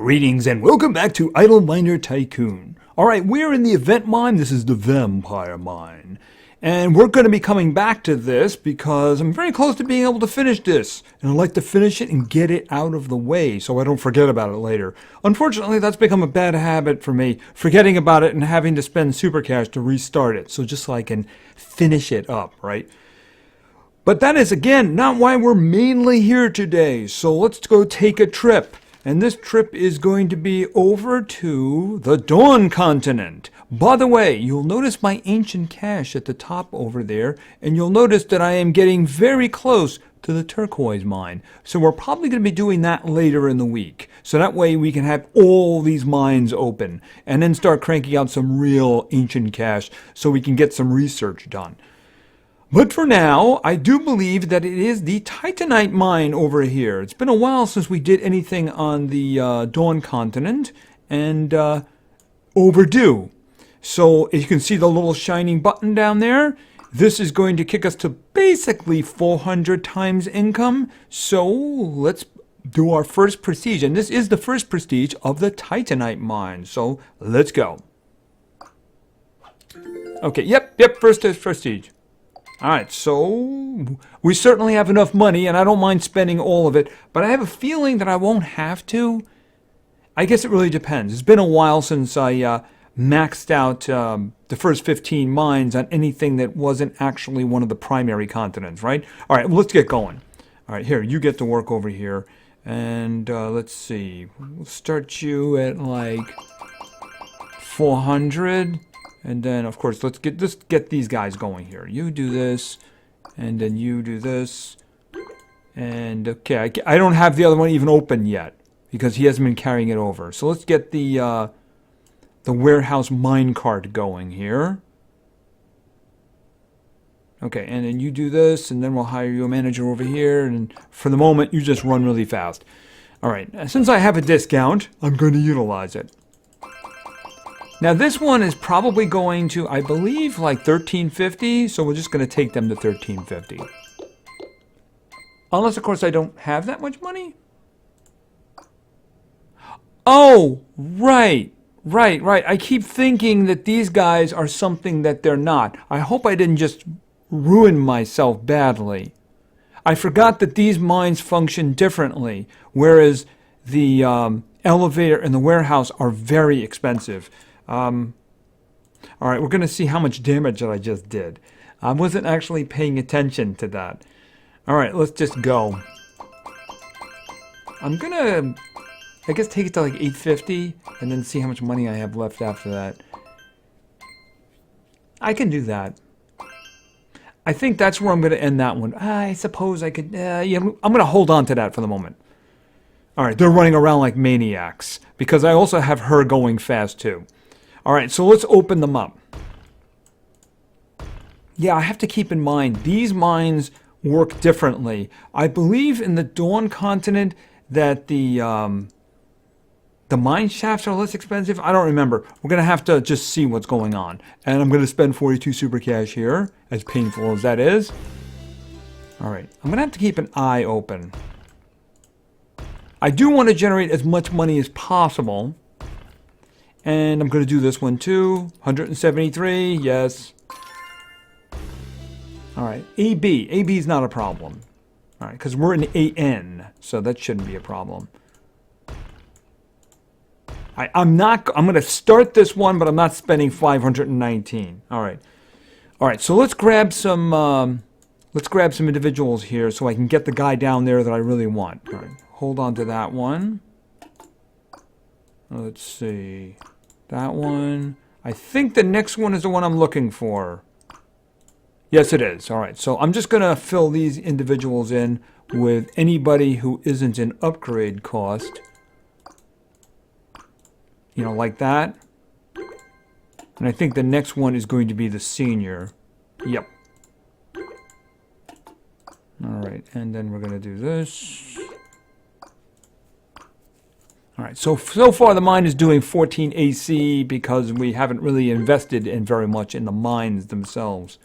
Greetings and welcome back to Idle Miner Tycoon. Alright, we're in the event mine. This is the Vampire Mine. And we're going to be coming back to this because I'm very close to being able to finish this. And I'd like to finish it and get it out of the way so I don't forget about it later. Unfortunately, that's become a bad habit for me, forgetting about it and having to spend super cash to restart it. So just so I can finish it up, right? But that is, again, not why we're mainly here today. So let's go take a trip. And this trip is going to be over to the Dawn continent. By the way, you'll notice my ancient cache at the top over there, and you'll notice that I am getting very close to the turquoise mine. So we're probably going to be doing that later in the week. So that way we can have all these mines open, and then start cranking out some real ancient cache so we can get some research done. But for now, I do believe that it is the Titanite Mine over here. It's been a while since we did anything on the Dawn continent, and overdue. So as you can see the little shining button down there, this is going to kick us to basically 400 times income. So let's do our first prestige, and this is the first prestige of the Titanite Mine. So let's go. Okay, yep, first prestige. Alright, so we certainly have enough money, and I don't mind spending all of it, but I have a feeling that I won't have to. I guess it really depends. It's been a while since I maxed out the first 15 mines on anything that wasn't actually one of the primary continents, right? Alright, well, let's get going. Alright, here, you get to work over here, and let's see. We'll start you at like 400. And then, of course, let's get these guys going here. You do this, and then you do this. And, okay, I don't have the other one even open yet, because he hasn't been carrying it over. So let's get the warehouse minecart going here. Okay, and then you do this, and then we'll hire you a manager over here. And for the moment, you just run really fast. All right, since I have a discount, I'm going to utilize it. Now this one is probably going to, I believe, like $13.50, so we're just going to take them to $13.50. Unless, of course, I don't have that much money. Oh, right. I keep thinking that these guys are something that they're not. I hope I didn't just ruin myself badly. I forgot that these mines function differently, whereas the elevator and the warehouse are very expensive. Alright, we're going to see how much damage that I just did. I wasn't actually paying attention to that. Alright, let's just go. I'm going to, I guess, take it to like 850 and then see how much money I have left after that. I can do that. I think that's where I'm going to end that one. I suppose I could, yeah, I'm going to hold on to that for the moment. Alright, they're running around like maniacs because I also have her going fast too. Alright, so let's open them up. Yeah, I have to keep in mind, these mines work differently. I believe in the Dawn continent that the mine shafts are less expensive. I don't remember. We're going to have to just see what's going on. And I'm going to spend 42 super cash here, as painful as that is. Alright, I'm going to have to keep an eye open. I do want to generate as much money as possible. And I'm going to do this one too. 173, yes. Alright, AB. AB is not a problem. Alright, because we're in AN, so that shouldn't be a problem. I'm going to start this one, but I'm not spending 519. Alright. Alright, so let's grab some individuals here so I can get the guy down there that I really want. Alright, hold on to that one. Let's see. That one. I think the next one is the one I'm looking for. Yes, it is. Alright, so I'm just going to fill these individuals in with anybody who isn't an upgrade cost. You know, like that. And I think the next one is going to be the senior. Yep. Alright, and then we're going to do this. Alright, so far the mine is doing 14 AC because we haven't really invested in very much in the mines themselves.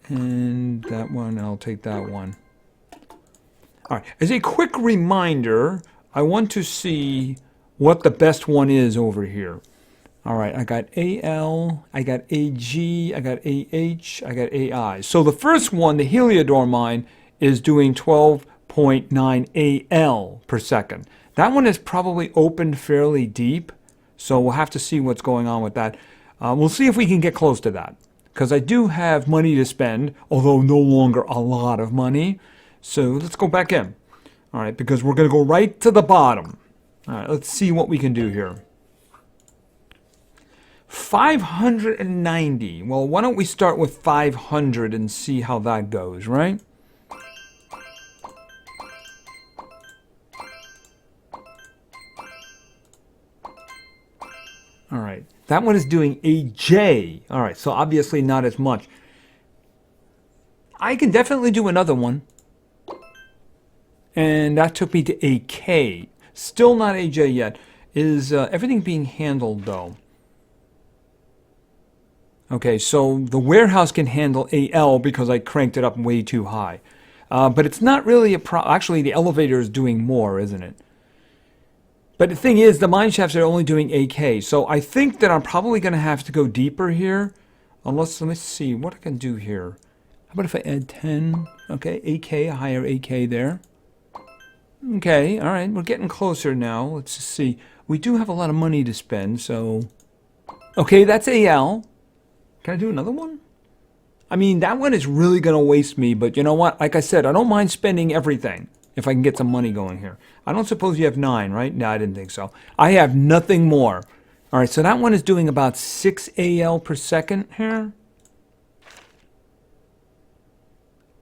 And that one, I'll take that one. All right, as a quick reminder, I want to see what the best one is over here. All right, I got AL, I got AG, I got AH, I got AI. So the first one, the Heliodor mine, is doing 12.9 AL per second. That one is probably opened fairly deep, so we'll have to see what's going on with that. We'll see if we can get close to that, because I do have money to spend, although no longer a lot of money. So let's go back in. All right, because we're going to go right to the bottom. All right, let's see what we can do here. 590. Well, why don't we start with 500 and see how that goes, right? All right, that one is doing AJ. All right, so obviously not as much. I can definitely do another one. And that took me to AK. Still not AJ yet. Is everything being handled, though? Okay, so the warehouse can handle AL because I cranked it up way too high. But it's not really a problem. Actually, the elevator is doing more, isn't it? But the thing is, the mine shafts are only doing AK. So I think that I'm probably going to have to go deeper here. Unless, let me see what I can do here. How about if I add 10? Okay, AK, a higher AK there. Okay, all right, we're getting closer now. Let's just see. We do have a lot of money to spend, so... Okay, that's AL. Can I do another one? I mean, that one is really going to waste me, but you know what? Like I said, I don't mind spending everything if I can get some money going here. I don't suppose you have 9, right? No, I didn't think so. I have nothing more. All right, so that one is doing about 6 AL per second here.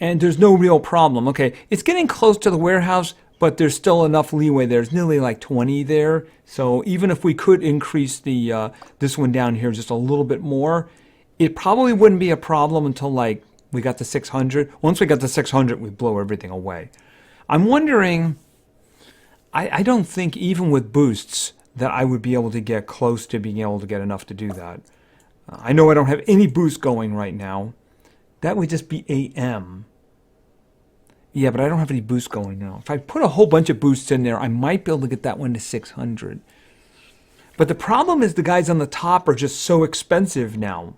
And there's no real problem. Okay, it's getting close to the warehouse, but there's still enough leeway. There's nearly like 20 there. So even if we could increase the this one down here just a little bit more, it probably wouldn't be a problem until like we got to 600. Once we got to 600, we blow everything away. I'm wondering, I don't think even with boosts that I would be able to get close to being able to get enough to do that. I know I don't have any boost going right now. That would just be AM. Yeah, but I don't have any boosts going now. If I put a whole bunch of boosts in there, I might be able to get that one to 600. But the problem is the guys on the top are just so expensive now.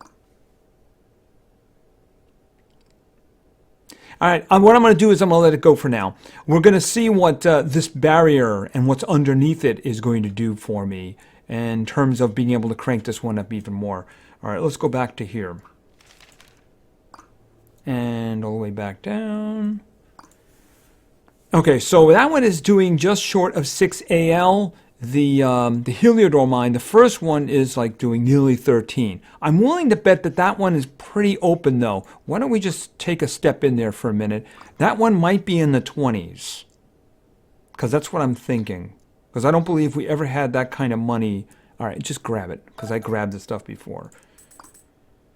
All right, what I'm going to do is I'm going to let it go for now. We're going to see what this barrier and what's underneath it is going to do for me in terms of being able to crank this one up even more. All right, let's go back to here. And all the way back down. Okay, so that one is doing just short of 6 AL. The Heliodor mine, the first one is like doing nearly 13. I'm willing to bet that that one is pretty open though. Why don't we just take a step in there for a minute? That one might be in the 20s. Because that's what I'm thinking. Because I don't believe we ever had that kind of money. All right, just grab it. Because I grabbed the stuff before.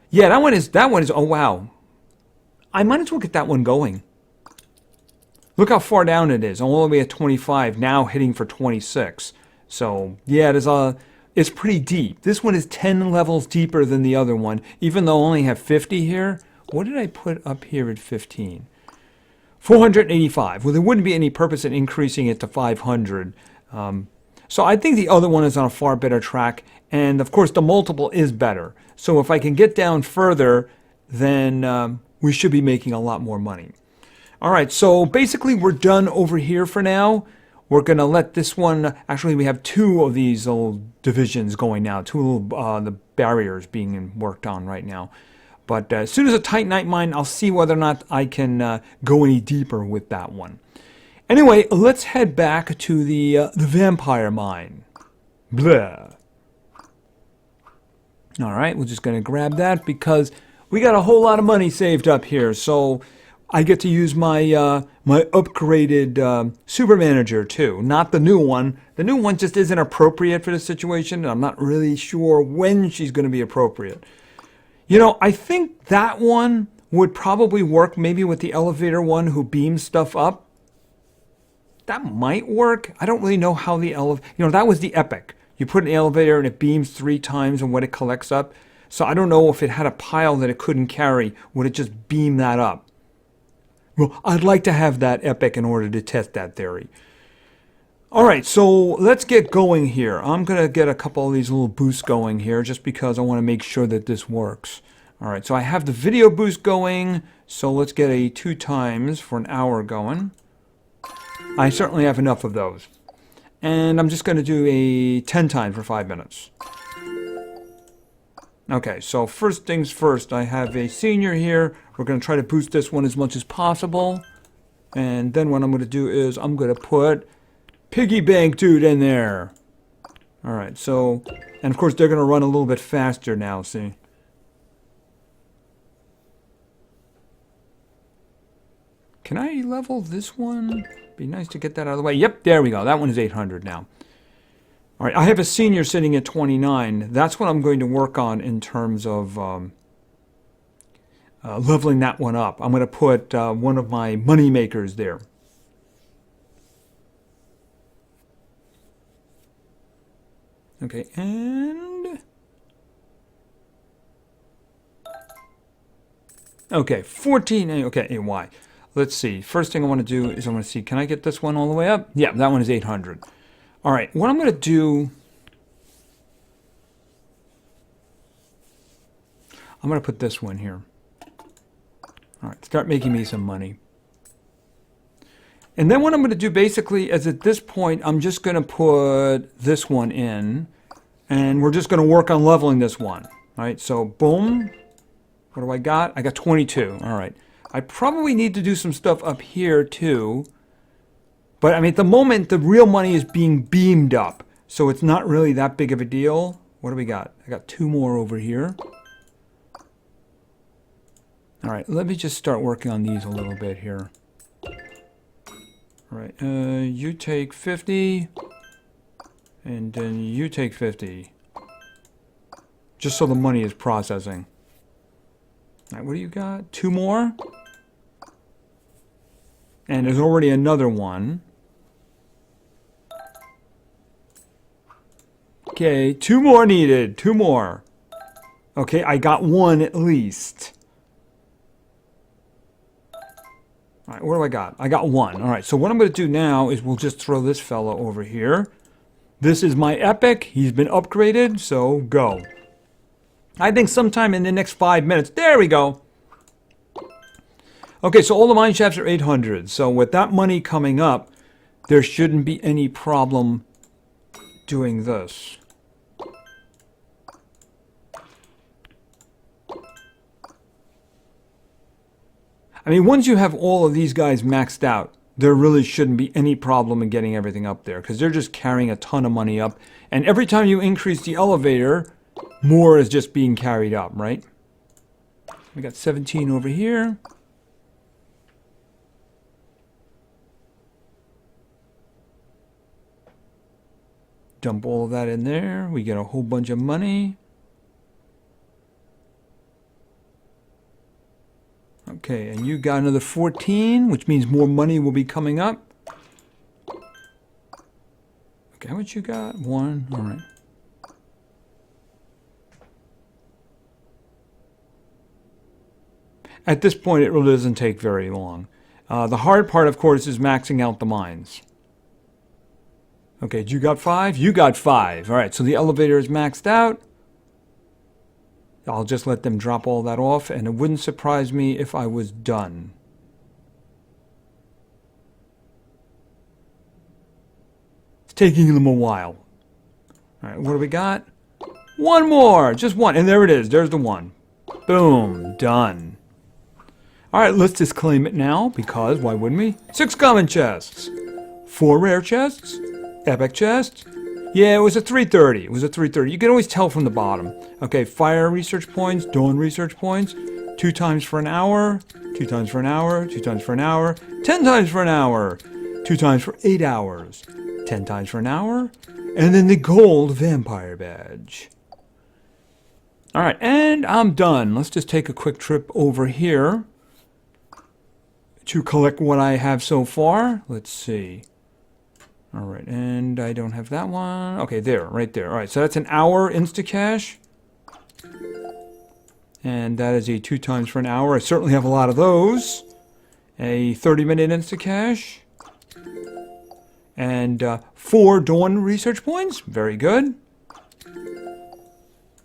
Yeah, that one is, oh wow. I might as well get that one going. Look how far down it is. I'm all the way at 25, now hitting for 26. So, yeah, it's pretty deep. This one is 10 levels deeper than the other one, even though I only have 50 here. What did I put up here at 15? 485. Well, there wouldn't be any purpose in increasing it to 500. So I think the other one is on a far better track. And, of course, the multiple is better. So if I can get down further, then we should be making a lot more money. All right, so basically we're done over here for now. We're going to let this one, actually we have 2 of these little divisions going now, 2 little the barriers being worked on right now. But as soon as a Titanite mine, I'll see whether or not I can go any deeper with that one. Anyway, let's head back to the vampire mine. Blah. All right, we're just going to grab that because we got a whole lot of money saved up here. So I get to use my my upgraded super manager too, not the new one. The new one just isn't appropriate for the situation, and I'm not really sure when she's going to be appropriate. You know, I think that one would probably work maybe with the elevator one who beams stuff up. That might work. I don't really know how the that was the epic. You put an elevator and it beams 3 times and what it collects up. So I don't know if it had a pile that it couldn't carry, would it just beam that up? Well, I'd like to have that epic in order to test that theory. All right, so let's get going here. I'm going to get a couple of these little boosts going here just because I want to make sure that this works. All right, so I have the video boost going, so let's get a 2 times for an hour going. I certainly have enough of those. And I'm just going to do a 10 times for 5 minutes. Okay, so first things first, I have a senior here. We're going to try to boost this one as much as possible. And then what I'm going to do is I'm going to put Piggy Bank Dude in there. Alright, so, and of course they're going to run a little bit faster now, see? Can I level this one? Be nice to get that out of the way. Yep, there we go. That one is 800 now. All right, I have a senior sitting at 29. That's what I'm going to work on in terms of leveling that one up. I'm going to put one of my money makers there. Okay, and... Okay, 14, okay, AY. Let's see. First thing I want to do is I want to see, can I get this one all the way up? Yeah, that one is 800. All right, what I'm going to do, I'm going to put this one here. All right, start making me some money. And then what I'm going to do basically is at this point, I'm just going to put this one in, and we're just going to work on leveling this one. All right, so boom. What do I got? I got 22. All right. I probably need to do some stuff up here too. But I mean, at the moment, the real money is being beamed up. So it's not really that big of a deal. What do we got? I got 2 more over here. All right, let me just start working on these a little bit here. All right, you take 50. And then you take 50. Just so the money is processing. All right, what do you got? 2 more? And there's already another one. Okay, 2 more needed. 2 more. Okay, I got 1 at least. All right, what do I got? I got 1. All right, so what I'm going to do now is we'll just throw this fella over here. This is my epic. He's been upgraded, so go. I think sometime in the next 5 minutes. There we go. Okay, so all the mine shafts are 800. So with that money coming up, there shouldn't be any problem doing this. I mean, once you have all of these guys maxed out, there really shouldn't be any problem in getting everything up there because they're just carrying a ton of money up. And every time you increase the elevator, more is just being carried up, right? We got 17 over here. Dump all of that in there. We get a whole bunch of money. Okay, and you got another 14, which means more money will be coming up. Okay, how much you got? 1, all right. At this point, it really doesn't take very long. The hard part, of course, is maxing out the mines. Okay, you got 5? You got 5. All right, so the elevator is maxed out. I'll just let them drop all that off, and it wouldn't surprise me if I was done. It's taking them a while. All right, what do we got? 1 more! Just 1, and there it is. There's the 1. Boom, done. All right, let's just claim it now, because why wouldn't we? 6 common chests. 4 rare chests. Epic chest. Yeah, it was a 330. It was a 330. You can always tell from the bottom. Okay, fire research points, dawn research points. 2 times for an hour. 2 times for an hour. 2 times for an hour. 10 times for an hour. 2 times for 8 hours. 10 times for an hour. And then the gold vampire badge. All right, and I'm done. Let's just take a quick trip over here to collect what I have so far. Let's see. All right, and I don't have that one. Okay, there, right there. All right, so that's an hour insta-cash. And that is a 2 times for an hour. I certainly have a lot of those. a 30-minute insta-cache, and 4 dawn research points. Very good.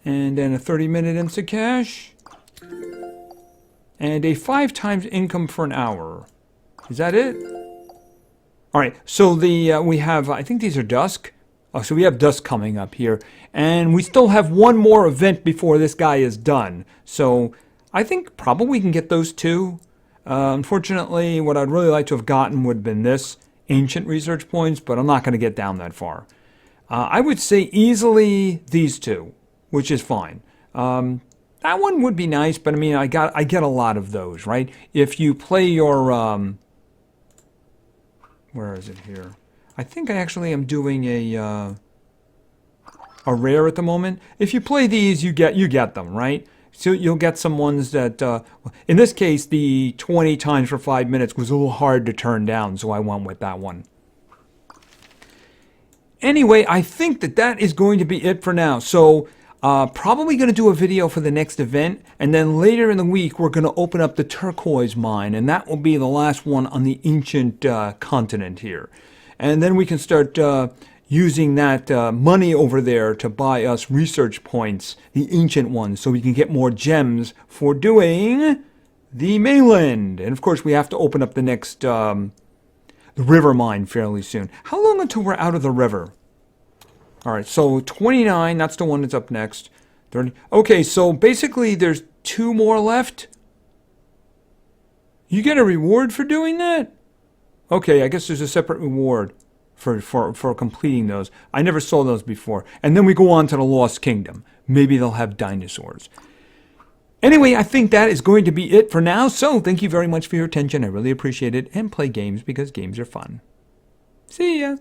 And then a 30-minute insta-cache, and a 5 times income for an hour. Is that it? All right, so we have, I think these are dusk. Oh, so we have dusk coming up here. And we still have one more event before this guy is done. So I think probably we can get those 2. Unfortunately, what I'd really like to have gotten would have been this, ancient research points, but I'm not going to get down that far. I would say easily these 2, which is fine. That one would be nice, but I mean, I get a lot of those, right? If you play your, where is it here? I think I actually am doing a rare at the moment. If you play these, you get them, right? So you'll get some ones that, in this case, the 20 times for 5 minutes was a little hard to turn down, so I went with that one. Anyway, I think that is going to be it for now. So probably going to do a video for the next event, and then later in the week we're going to open up the turquoise mine, and that will be the last one on the ancient continent here. And then we can start using that money over there to buy us research points, the ancient ones, so we can get more gems for doing the mainland. And of course we have to open up the next the river mine fairly soon. How long until we're out of the river? All right, so 29, that's the one that's up next. 30. Okay, so basically there's 2 more left. You get a reward for doing that? Okay, I guess there's a separate reward for completing those. I never saw those before. And then we go on to the Lost Kingdom. Maybe they'll have dinosaurs. Anyway, I think that is going to be it for now. So thank you very much for your attention. I really appreciate it. And play games because games are fun. See ya.